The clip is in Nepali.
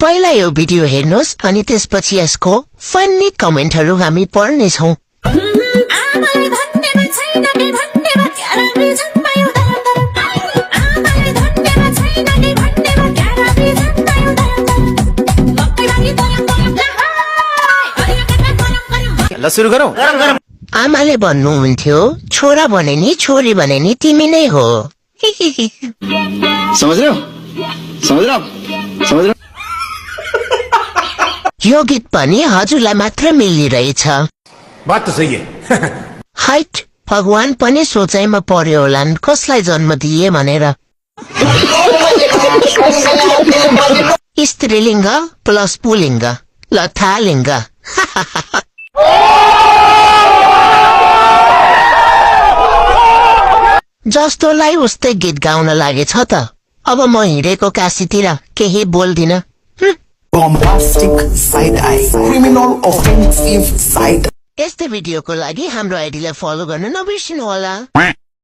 पहिला यो भिडियो हेर्नुहोस् अनि त्यसपछि यसको फन्नी कमेन्टहरू हामी पढ्नेछौँ। ल सुरु गरौँ। आमाले भन्नुहुन्थ्यो छोरा भने नि छोरी भने नि तिमी नै हो। समझ रहे हो? समझ रहे हो? समझ रहे हो? यो गीत पनि हजुरलाई मात्र मिलिरहेछ। बात तो सही है। हाइट भगवान पनि सोचाइमा पर्यो होलान् कसलाई जन्म दिए भनेर। स्त्रीलिङ्ग प्लस पुलिङ्ग लथालिङ्ग। जस्तोलाई उस्तै गीत गाउन लागेछ त। अब म हिँडेको काशीतिर केही बोल्दिन। Bombastic side-eye, criminal offensive side. यस्तै भिडियोको लागि हाम्रो आइडीलाई फलो गर्न नबिर्सिनु होला।